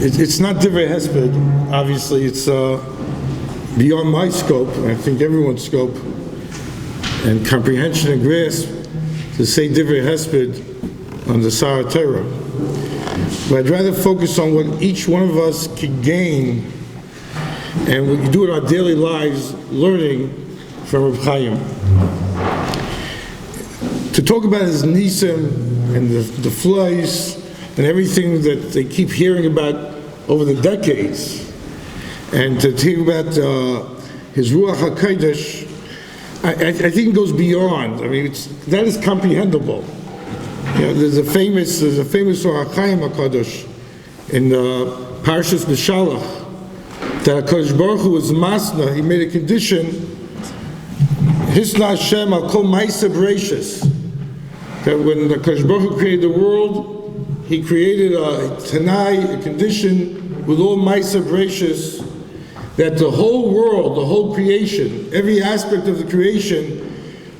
It's not divrei hesped. Obviously, it's beyond my scope, and I think everyone's scope and comprehension and grasp to say divrei hesped on the Hatorah. But I'd rather focus on what each one of us can gain and what we do in our daily lives, learning from Rabbi Chaim. To talk about his nisim and the flies and everything that they keep hearing about over the decades, and to talk about his Ruach HaKodesh, I think it goes beyond. I mean, that is comprehensible. You know, there's a famous Chaim HaKadosh in Parshas B'Shalach that HaKadosh Baruch Hu was masna. He made a condition, Hisna Hashem al kol ma'aseh b'reishis, that when the HaKadosh Baruch Hu created the world, He created a Tanai, a condition with all ma'aseh b'reishis, that the whole world, the whole creation, every aspect of the creation,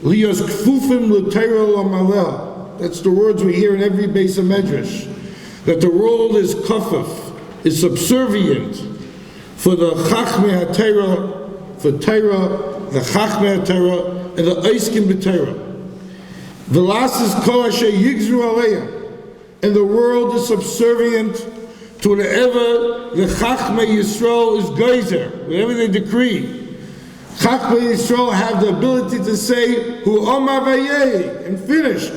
liyos kfufim l'Torah l'malel. That's the words we hear in every base of Medrash. That the world is kafaf, is subservient for the Chachmei Hatorah, for Torah, the Chachmei Hatorah, and the Oiskim b'Torah. V'lasis kol asher yigzru aleya. And the world is subservient to whatever the Chachmei Yisrael is geyser, whatever they decree. Chachmei Yisrael have the ability to say, Hu Omar Vayeh, and finished.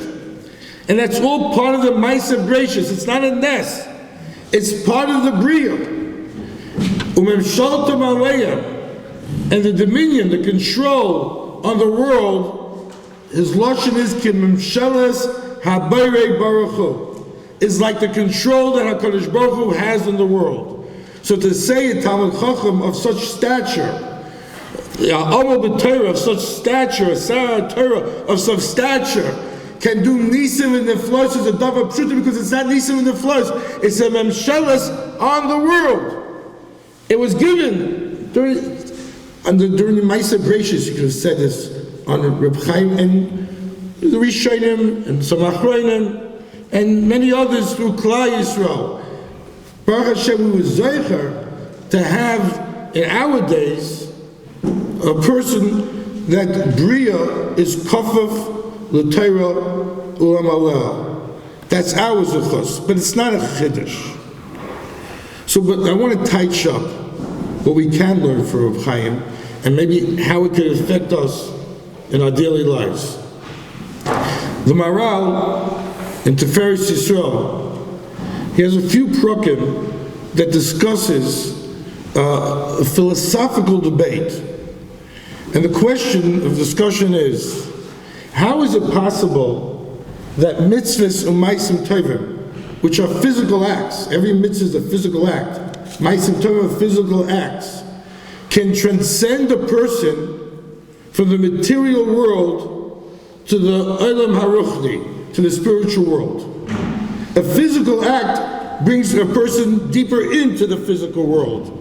And that's all part of the maaseh b'reishis. It's not a nest. It's part of the bria. Umemshaltam aleya, and the dominion, the control on the world, his lashon is kimemshelas habayre baruch Hu. Is like the control that HaKadosh Baruch Hu has in the world. So to say a Talmud Chacham of such stature, Amal b'Torah of such stature, Sarah Torah of such stature, can do nisim in the flesh is a davar pshuta, because it's not nisim in the flesh, it's a memshelas on the world. It was given during the maaseh b'reishis. You could have said this on Reb Chaim and the Rishonim and some Achronim and many others through Klal Yisrael. Baruch Hashem, we were zeicher to have in our days a person that bria is kafaf l'Torah u'lam aleh. That's our zuchos, but it's not a chiddush. So, but I want to touch up what we can learn from Reb Chaim and maybe how it could affect us in our daily lives. The Maral in Tiferes Yisrael, he has a few prakim that discusses a philosophical debate. And the question of discussion is, how is it possible that mitzvahs u'maisim tovim, which are physical acts, every mitzvah is a physical act, maisim tovim are physical acts, can transcend a person from the material world to the olam haruchni, to the spiritual world? A physical act brings a person deeper into the physical world.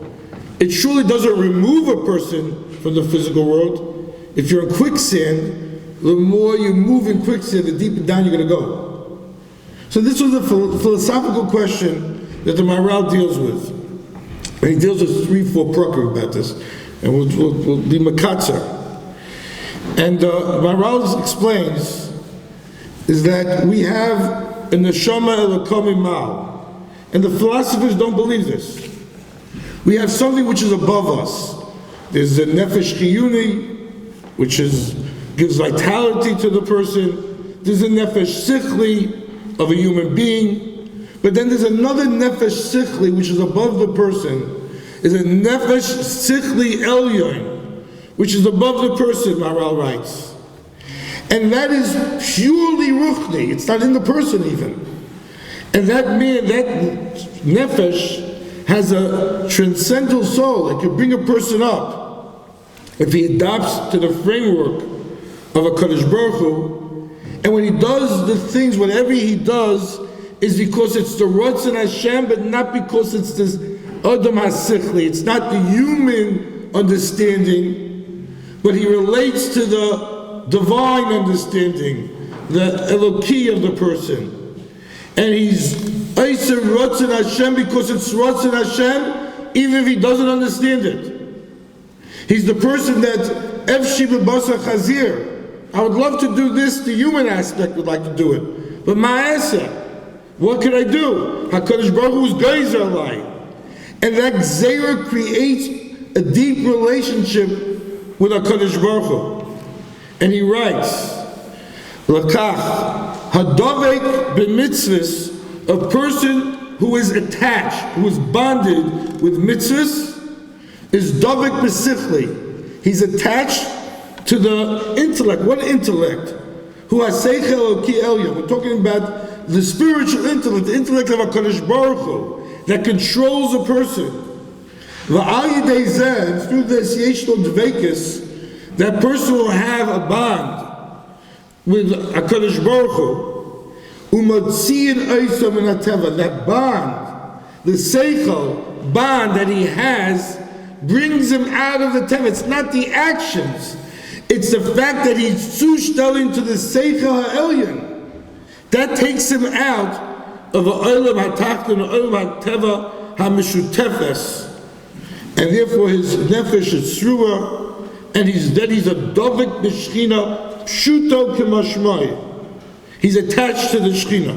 It surely doesn't remove a person from the physical world. If you're in quicksand, the more you move in quicksand, the deeper down you're going to go. So this was a philosophical question that the Maral deals with. And he deals with 3-4 prakim about this. And we'll be makatzer. And Maral explains is that we have a neshama elokom imal. And the philosophers don't believe this. We have something which is above us. There's a nefesh chiyuni, which gives vitality to the person. There's a nefesh sichli of a human being. But then there's another nefesh sichli, which is above the person. Is a nefesh sichli elyon, which is above the person, Maral writes. And that is purely ruchni. It's not in the person even. And that nefesh has a transcendental soul. It can bring a person up if he adopts to the framework of a Kadosh Baruch Hu. And when he does the things, whatever he does, is because it's the Ratzon Hashem, but not because it's this Adam HaSichli. It's not the human understanding, but he relates to the divine understanding, the Eloki of the person. And he's Eiser Rotzen Hashem because it's Rotzen Hashem, even if he doesn't understand it. He's the person that Efshi B'Basa Chazir. I would love to do this, the human aspect would like to do it. But Ma'aseh, what can I do? HaKadosh Baruch Hu is Geyser Alai. And that Gzeira creates a deep relationship with HaKadosh Baruch Hu. And he writes, Lakach, Hadovek b'mitzvahs, a person who is attached, who is bonded with mitzvahs, is Dovek b'sichli. He's attached to the intellect. What intellect? Who has Seichel Eloki Elyon. We're talking about the spiritual intellect, the intellect of HaKadosh Baruch Hu, that controls a person. V'al yidei zeh, through this yeshlo dveikis, that person will have a bond with HaKadosh Baruch Hu. Umatziyin oisam min hateva, that bond, the seichel bond that he has, brings him out of the teva. It's not the actions, it's the fact that he's zushtel into the seichel ha'elyon. That takes him out of the olam hatachton, the olam hateva ha'meshutefes, and therefore his nefesh is sruah, and he's a dovek b'shchina pshuto k'mashmai. He's attached to the Shechina.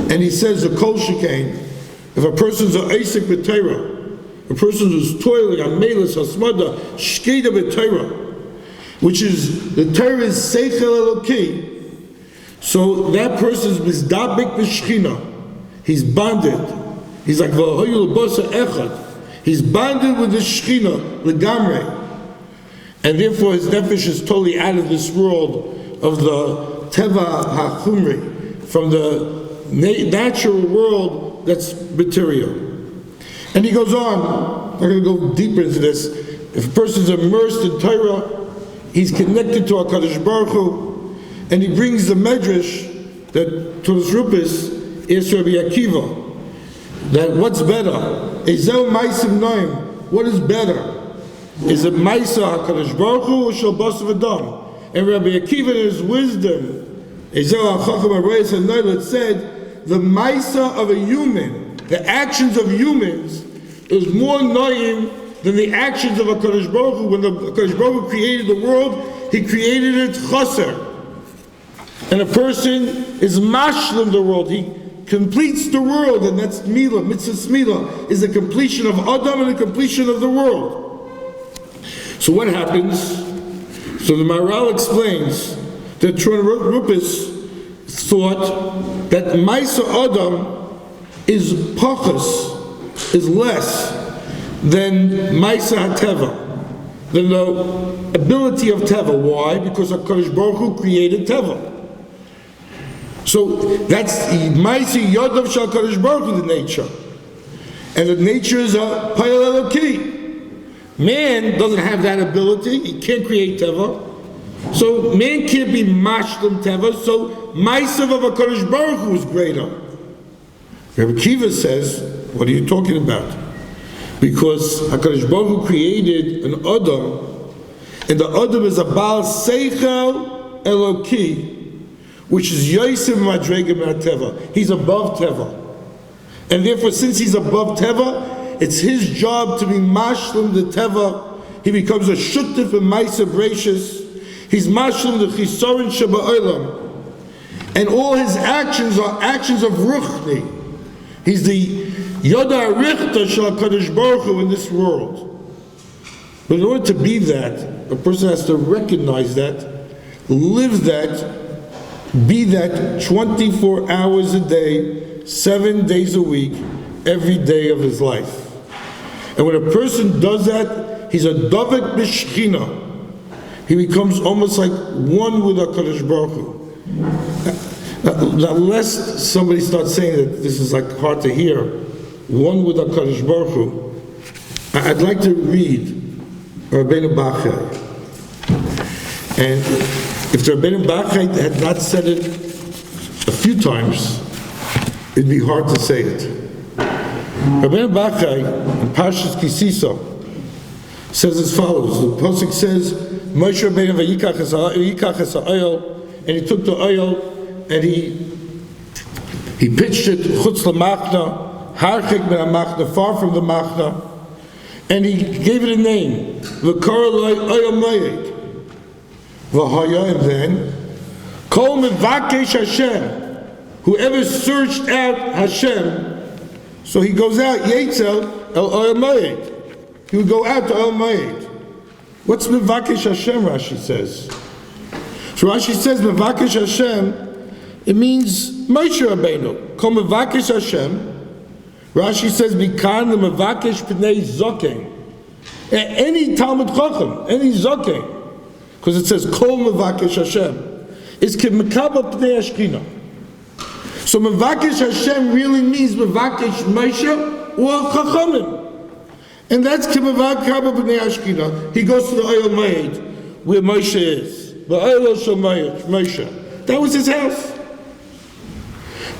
And he says, a kol shekain, if a person's a Isaac b'Torah, a person who's toiling on melis, hasmada, shkeda b'Torah, which is, the Torah is seichel eloki, so that person's mizdabik b'Shechina. He's bonded. He's like, v'hoyu l'bosa echad. He's bonded with the Shechina, l'gamrei. And therefore his nefesh is totally out of this world of the Teva HaChumri, from the natural world that's material. And he goes on, I'm going to go deeper into this. If a person's immersed in Torah, he's connected to HaKadosh Baruch Hu, and he brings the medrash that to his rupis is Rabbi Akiva, that what's better? Ezel Maisim Noim, what is better? Is it Maisa HaKadosh Baruch Hu or Shal Basav Adam? And Rabbi Akiva in his wisdom, said, the maisa of a human, the actions of humans, is more noyim than the actions of HaKadosh Baruch Hu. When the HaKadosh Baruch Hu created the world, he created it chaser. And a person is mashlim the world. He completes the world, and that's milah, mitzvah milah, is the completion of Adam and the completion of the world. So what happens? So the Maharal explains that Tron Rupis thought that Maisa Adam is pachas, is less than Maisa HaTeva, than the ability of Teva. Why? Because HaKadosh Baruch Hu created Teva. So that's Maisa Yodav Shal HaKadosh Baruch Hu, the nature. And the nature is a Payal Eloki. Man doesn't have that ability. He can't create Teva. So man can't be Mashlim Teva. So Maisav of HaKadosh Baruch Hu is greater. Rabbi Akiva says, what are you talking about? Because HaKadosh Baruch Hu created an Adam, and the Adam is a Baal Seichel Eloki, which is Yosef Madrega Min Teva. He's above Teva. And therefore, since he's above Teva, it's his job to be mashlim the teva. He becomes a shuttif in Maisa Brachus. He's mashlim the chisorin sheba'olam. And all his actions are actions of ruchni. He's the yoda richta shel HaKadosh Baruch Hu in this world. But in order to be that, a person has to recognize that, live that, be that 24 hours a day, 7 days a week, every day of his life. And when a person does that, he's a dovek b'shchina. He becomes almost like one with HaKadosh Baruch Hu. Unless somebody starts saying that this is like hard to hear, one with HaKadosh Baruch Hu, I'd like to read Rabbeinu Bachai. And if the Rabbeinu Bachai had not said it a few times, it'd be hard to say it. Rabbeinu Bachai in Parshas Kisisa says as follows. The pasuk says, Moshe Rabbeinu vayikach es ha'oil, and he took the oil and he He pitched it chutz l'machna, harchik min ha'machna, far from the machna, and he gave it a name. V'kara loy oyel moyed. V'haya, and then, kol mevakesh Hashem, whoever searched out Hashem, so he goes out, Yetzel el oyel moyed. He would go out to oyel moyed. What's mevakesh Hashem, Rashi says? So Rashi says, mevakesh Hashem, it means Moshe Rabbeinu. Kol mevakesh Hashem. Rashi says, Mikan the mevakesh pnei zoken. Any Talmud Chacham, any zoken, because it says Kol mevakesh Hashem, is kemekabel pnei Ashkina. So mevakesh Hashem really means mevakesh Moshe or Chachamim, and that's kemekabel pnei Ashkina. He goes to the Oyel Moed where Moshe is. The Oyel shel Moshe. That was his house.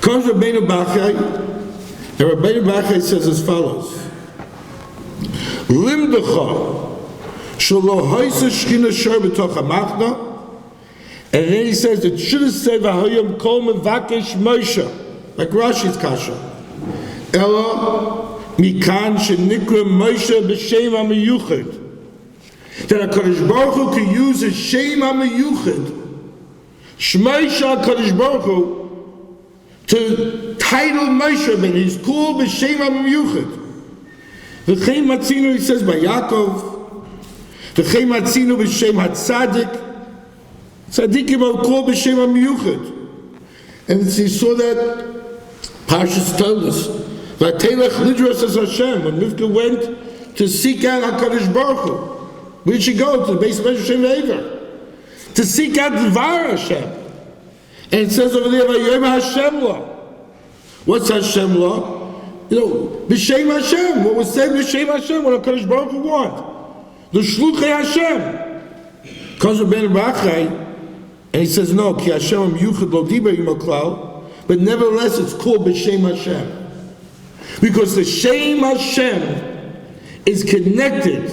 Comes Rabbeinu Bachai, and Rabbeinu Bachai says as follows: Limdecha shelo haisa shchina shor b'toch hamachna, and then he says it should have said v'hayom kol mevakesh Moshe, like Rashi's kasha. Ela mikan shenikra Moshe b'shem hamiyuchad, that HaKadosh Baruch Hu could use a shem hamiyuchad, Shmeisha HaKadosh Baruch Hu, to title Moshe Rabbeinu. He's called b'shem hamiyuchad. V'chein matzinu, he says by Yaakov. V'chein matzinu b'shem hatzadik. Tzadikim are called b'shem hamiyuchad. And he saw that Parshas told us. V'atelech lidros as Hashem. When Rivka went to seek out HaKadosh Baruch Hu, where'd she go? To the base of Hashem Ever. To seek out the Var Hashem. And it says over there, Vayom Hashem law. What's Hashem law? You know, B'Shem Hashem. What was said B'Shem Hashem? What HaKadosh Baruch Hu want? The Shluchei Hashem. Comes with Ben Bachai, and he says, no, Ki Hashem am Yuchad Lo Diber Yimaklal, but nevertheless it's called B'Shem Hashem. Because the Shem Hashem is connected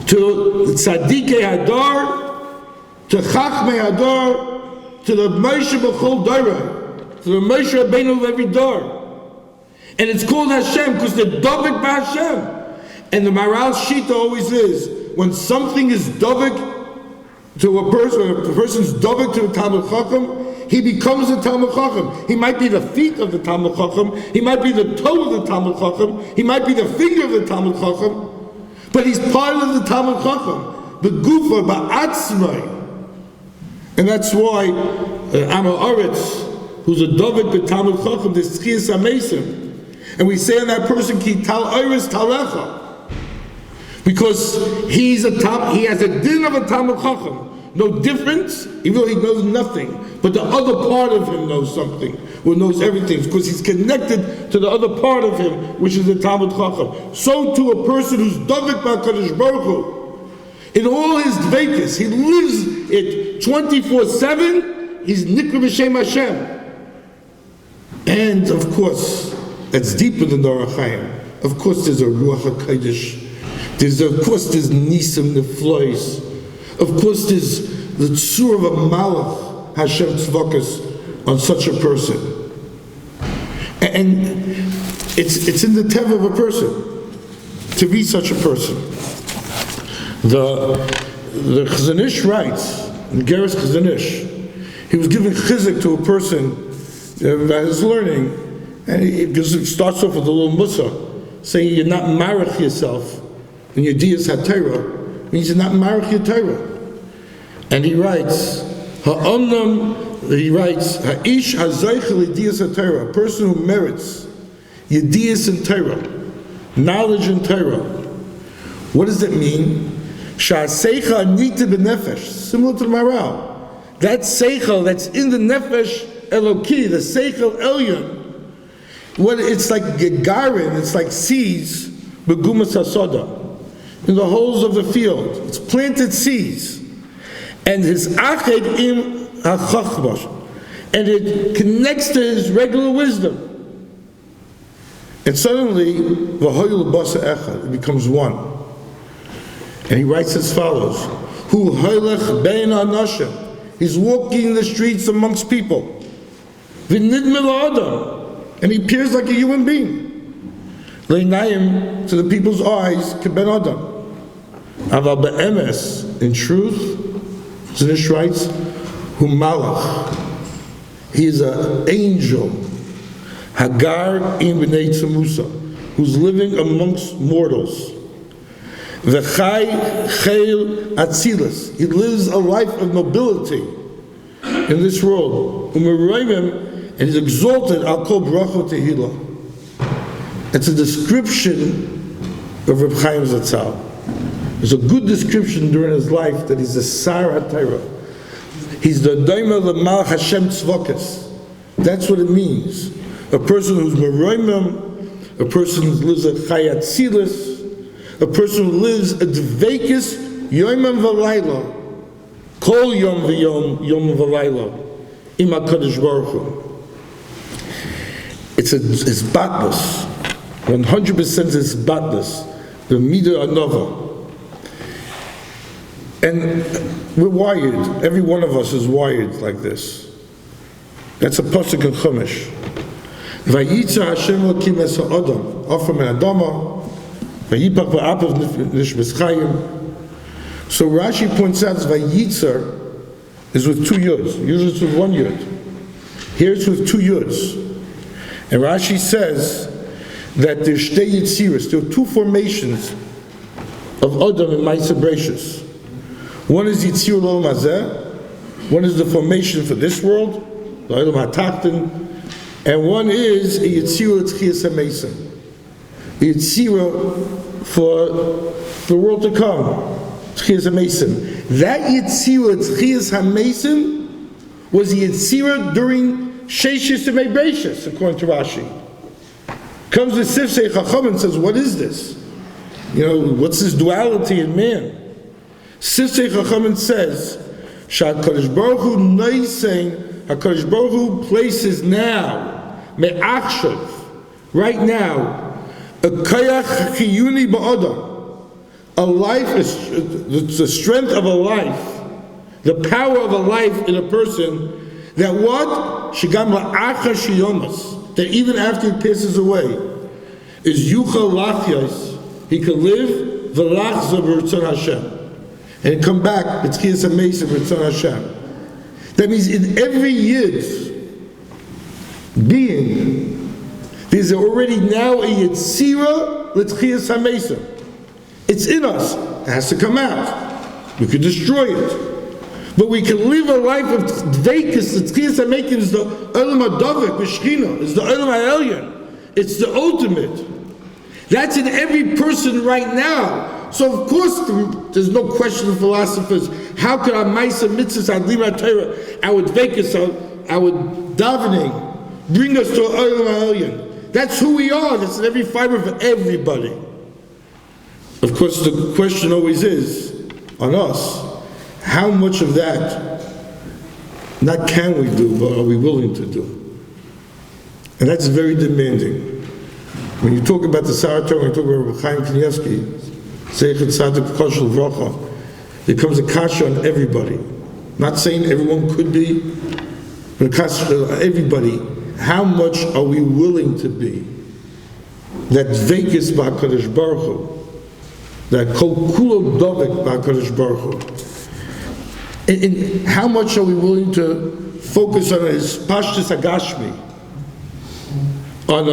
to the Tzadikei Hadar, to Chachmei Hadar, to the Moshe B'chol Dora, to the Moshe Rabbeinu of every door. And it's called Hashem because they're Dovik B'Hashem. And the Maral Shita always is, when something is Dovik to a person, if the person's Dovik to a Talmud Chacham, he becomes a Talmud Chacham. He might be the feet of the Talmud Chacham, he might be the toe of the Talmud Chacham, he might be the finger of the Talmud Chacham, but he's part of the Talmud Chacham, the Gufa Ba'atzmai. And that's why Amar Oretz, who's a Dovik b'Talmud Chacham, the Tzchias HaMesim, and we say on that person, Ki Tal Oretz Talecha, because he has a din of a Talmud Chacham, no difference, even though he knows nothing, but the other part of him knows something, or knows everything, because he's connected to the other part of him, which is the Talmud Chacham. So to a person who's Dovik b'Kadosh Baruch Hu, in all his dveikus, he lives it 24/7. He's nikra b'shem Hashem, and of course, that's deeper than the Orach Chaim. Of course, there's a Ruach HaKodesh. Of course, there's Nisim Neflois. Of course, there's the tzur of a Malach Hashem Tzvakas on such a person, and it's in the teva of a person to be such a person. The Chazon Ish writes in Geras Chazon Ish, he was giving chizik to a person about his learning, and it starts off with a little mussar, saying you're not marich yourself in your Diyas HaTorah, means you're not marich your Torah. And he writes, Ha'ish hazaychel Diyas HaTorah, a person who merits Yediyas in Torah, knowledge in Torah. What does that mean? Sha'aseicha anita b'nefesh, similar to the Maral. That seichel that's in the nefesh Eloki, the seichel elyon, it's like gegarin, it's like seeds, begumas hasoda, in the holes of the field. It's planted seeds, and his ached im hachachmash, and it connects to his regular wisdom. And suddenly, v'hoyul basa echad, it becomes one. And he writes as follows: Hu hoylech bein anashim. He's walking in the streets amongst people. And he appears like a human being. Leinayim, to the people's eyes, keben adam. Aval be'emes, in truth, Zinish writes, hu malach. He is an angel. Hagar in b'nei tzemusa, who's living amongst mortals. V'chai chayil atzilus. He lives a life of mobility in this world. U'merayim, and he's exalted al kol bracha tehillah. It's a description of Reb Chaim Zatzal. There's a good description during his life that he's a Sar Hatorah. He's the Daima L'mal Hashem Tzvokes. That's what it means. A person who's meroimim, a person who lives at Chayat Silas, a person who lives at Dveikis Yomim V'Layla, Kol Yom V'Yom, Yom V'Layla, Im HaKadosh Baruch Hu. It's batnus. 100% is batnus. The Midah Anova. And we're wired. Every one of us is wired like this. That's a pasuk in Chumash. Vayitza Hashem Elokim es ha'adam, Afar min Adama, vayipach v'apav nishmas Chaim. So Rashi points out Vayitza is with 2 yuds. Usually it's with 1 yud. Here it's with 2 yuds. And Rashi says that there's shtei yitziras. There are 2 formations of Adam and Ma'aseh Bereishis. One is Yitzir L'Olam Hazeh, one is the formation for this world, the Olam HaTachton, and one is a Yitzir T'chias HaMesim, a Yitzir for the world to come, T'chias HaMesim. That Yitzir T'chias HaMesim was the Yitzir during Sheishis Yemei Bereishis, according to Rashi. Comes the Sifsei Chacham and says, what is this? You know, what's this duality in man? Sifsei Chachamim says, HaKadosh Baruch Hu Noisein, HaKadosh Baruch Hu places now, Me'achshav, right now, a Kayach Chiyuni Ba'adam, a life, the strength of a life, the power of a life in a person, that what? Shigam La'acha Shiyomas, that even after he passes away, is Yuchal Lachyas, he can live, V'lachza B'Ritzon Hashem. And come back, B'Tchias HaMesim, B'Ritzon Hashem. That means in every Yid's being, there's already now a Yetzira L'Tchias HaMesim. It's in us. It has to come out. We could destroy it. But we can live a life of Dveikis. L'Tchias HaMesim is the Olam HaDavik, B'Shechina. It's the Olam HaElyon. It's the ultimate. That's in every person right now. So of course, there's no question of philosophers. How could our Ma'aseh Mitzvahs, our Limud Torah, our Dveikis, our davening, bring us to Olam HaElyon? That's who we are. That's in every fiber of everybody. Of course, the question always is, on us, how much of that, not can we do, but are we willing to do? And that's very demanding. When you talk about the Hatorah, when you talk about Rabbi Chaim Kanievsky, it comes a kasha on everybody. Not saying everyone could be, but a kasha on everybody. How much are we willing to be? That dveikis b'HaKadosh Baruch Hu, that kol kulo dovek b'HaKadosh Baruch Hu. And how much are we willing to focus on his pashtus hagashmi, on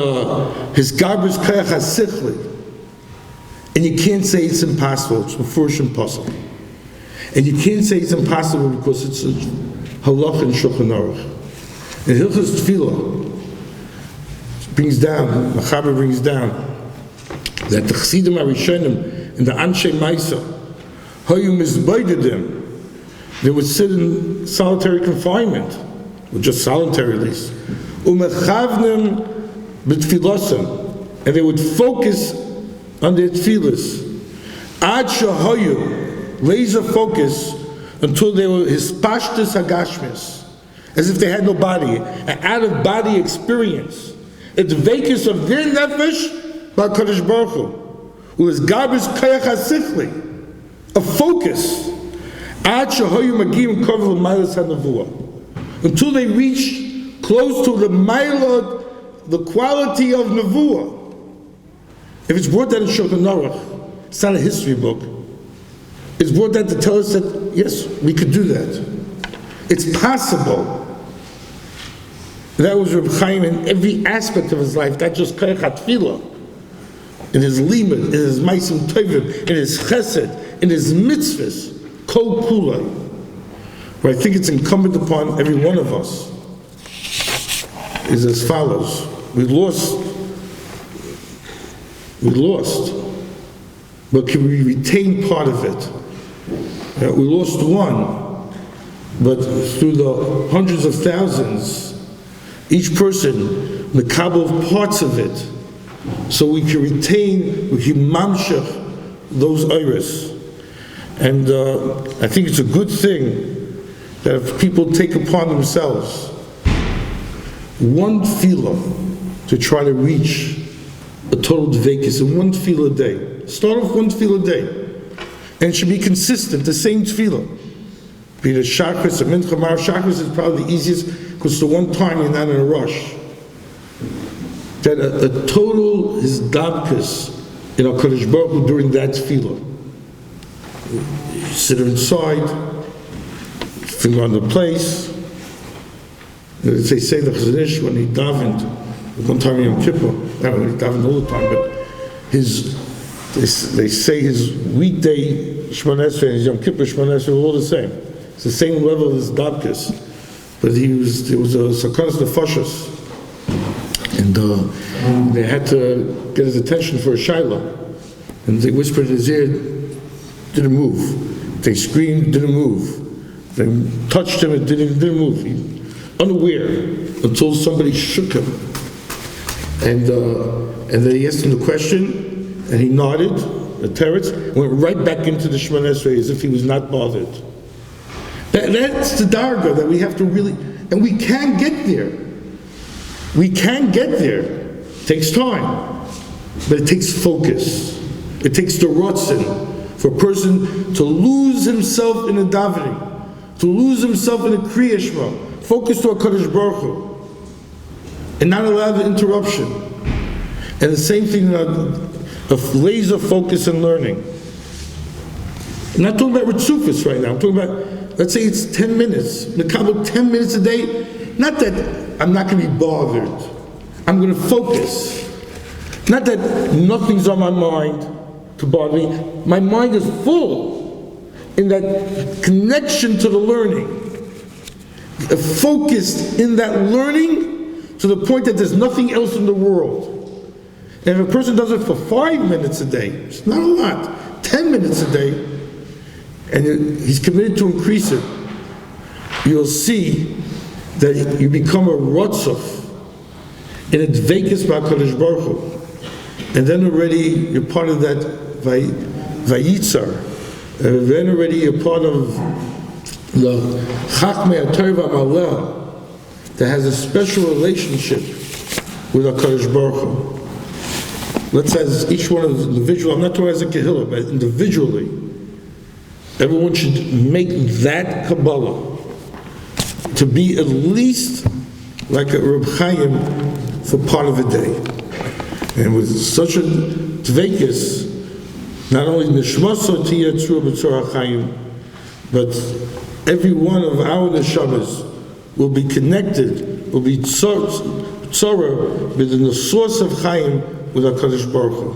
his garbus kayach hasichli? And you can't say it's impossible. It's mefurish impossible. And you can't say it's impossible because it's a halach and shulchan aruch. And Hilchos Tefillah brings down, Machaber brings down, that the Chassidim HaRishonim and the Anshe Maisa, Hayu Mizbaidedim, they would sit in solitary confinement, or just solitary at least, Umechavnim b'tfilosim, and they would focus on their tefillas, Ad Shahayu, laser focus, until they were his pashtus hagashmis, as if they had no body, an out-of-body experience, a dveikis of their nefesh b'HaKadosh Baruch Hu, who is garbus kayach hasichli, a focus, Ad Shahayu magim kovel ma'alas hanavuah, until they reach close to the Mailot, the quality of Nevuah. If it's brought down in Shulchan Aruch, it's not a history book. It's brought down to tell us that, yes, we could do that. It's possible. That was Reb Chaim in every aspect of his life, not just Koyach HaTfilah. In his limud, in his maisim tovim, in his chesed, in his mitzvahs, kol kulai. But I think it's incumbent upon every one of us is as follows. We lost, but can we retain part of it? We lost one, but through the hundreds of thousands, each person, the kabel of parts of it, so we can retain, we can mamshach those iris. And I think it's a good thing that if people take upon themselves one tefillah to try to reach a total dveikis in one tefillah a day. Start off one tefillah a day. And it should be consistent, the same tefillah. Be it a shachris, a mincha, marav. Shachris is probably the easiest because it's the one time you're not in a rush. That a total is dabkas in HaKadosh Baruch Hu during that tefillah. You sit inside, finger on the place. They say the Chazanish when he davened, one time in Yom Kippur, not when he davened all the time, but they say his weekday Shemona Esrei and his Yom Kippur Shemona Esrei were all the same. It's the same level as dabkas, but there was a sakanas nefashos. And they had to get his attention for a shaila. And they whispered in his ear, didn't move. They screamed, didn't move. They touched him, it didn't move. He, unaware, until somebody shook him. And then he asked him the question, and he nodded, the teretz, went right back into the Shemona Esrei as if he was not bothered. That's the darga that we have to really, and we can get there. We can get there. It takes time, but it takes focus. It takes the rotzen for a person to lose himself in a davening, to lose himself in a kriya shema, focus to HaKadosh Baruch Hu, and not allow the interruption. And the same thing of laser focus and learning. I'm not talking about ritzufis right now. I'm talking about, let's say it's 10 minutes. Mekabel 10 minutes a day. Not that I'm not going to be bothered. I'm going to focus. Not that nothing's on my mind to bother me. My mind is full in that connection to the learning. Focused in that learning to the point that there's nothing else in the world. And if a person does it for 5 minutes a day, it's not a lot, 10 minutes a day, and he's committed to increase it, you'll see that you become a rotzuf in a dveikis b'HaKadosh Baruch Hu. And then already you're part of that vayitzar. Then already you're part of the Chachmei Hatorah Maleh that has a special relationship with HaKadosh Baruch Hu. Let's say each one of the individual, I'm not talking as a kehillah, but individually, everyone should make that Kabbalah to be at least like a Reb Chaim for part of a day. And with such a dveikis, not only nishmaso tiyatzur b'tzor Chaim, but every one of our neshamas will be connected, will be tzorah within the source of Chaim with HaKadosh Baruch Hu.